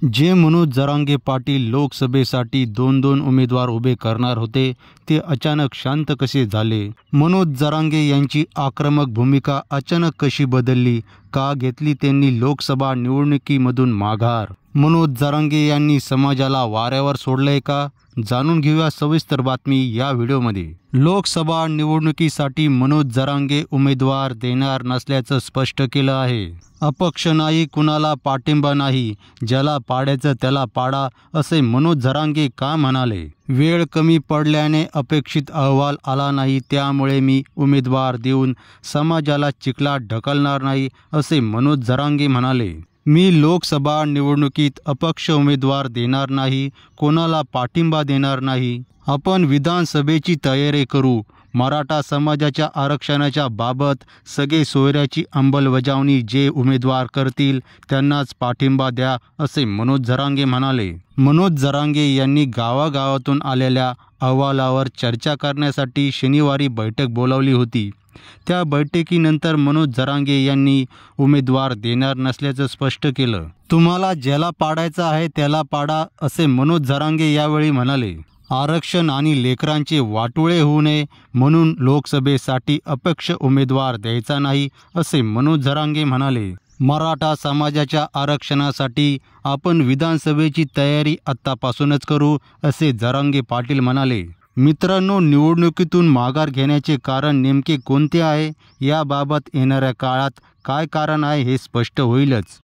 जे मनोज जरांगे पाटील लोकसभेसाठी 2-2 उमेदवार उभे करणार होते ते अचानक शांत कसे झाले? मनोज जरांगे यांची आक्रमक भूमिका अचानक कशी बदलली? का घेतली त्यांनी लोकसभा निवडणुकीमधून माघार? मनोज जरांगे यांनी समाजाला वाऱ्यावर सोडलंय का? जाणून घेऊया सविस्तर बातमी या व्हिडिओमध्ये। लोकसभा निवडणुकीसाठी मनोज जरांगे उमेदवार देणार नसल्याचं स्पष्ट केलं आहे। अपक्ष नाही, कुणाला पाठिंबा नाही, ज्याला पाडायचं त्याला पाडा, असे मनोज जरांगे का म्हणाले? वेळ कमी पडल्याने अपेक्षित अहवाल आला नाही, त्यामुळे मी उमेदवार देऊन समाजाला चिखलात ढकलणार नाही, असे मनोज जरांगे म्हणाले। मी लोकसभा निवडणुकीत अपक्ष उमेदवार देणार नाही, कोणाला पाठिंबा देणार नाही। आपण विधानसभेची तयारी करू। मराठा समाजाच्या आरक्षणाच्या बाबत सगळे सोयऱ्याची अंमलबजावणी जे उमेदवार करतील त्यांनाच पाठिंबा द्या, असे मनोज जरांगे म्हणाले। मनोज जरांगे यांनी गावागावातून आलेल्या अहवालावर चर्चा करण्यासाठी शनिवारी बैठक बोलावली होती। त्या बैठकीनंतर मनोज जरांगे यांनी उमेदवार देणार नसल्याचं स्पष्ट केलं। तुम्हाला ज्याला पाडायचं आहे त्याला पाडा, असे मनोज जरांगे यावेळी म्हणाले। आरक्षण आणि लेकरांचे वाटोळे होऊ नये म्हणून लोकसभेसाठी अपक्ष उमेदवार द्यायचा नाही, असे मनोज जरांगे म्हणाले। मराठा समाजाच्या आरक्षणासाठी आपण विधानसभेची तयारी आत्तापासूनच करू, असे जरांगे पाटील म्हणाले। मित्रांनो, निवडणुकीतून माघार घेण्याचे कारण नेमके कोणते आहे? याबाबत येणाऱ्या काळात काय कारण आहे हे स्पष्ट होईलच।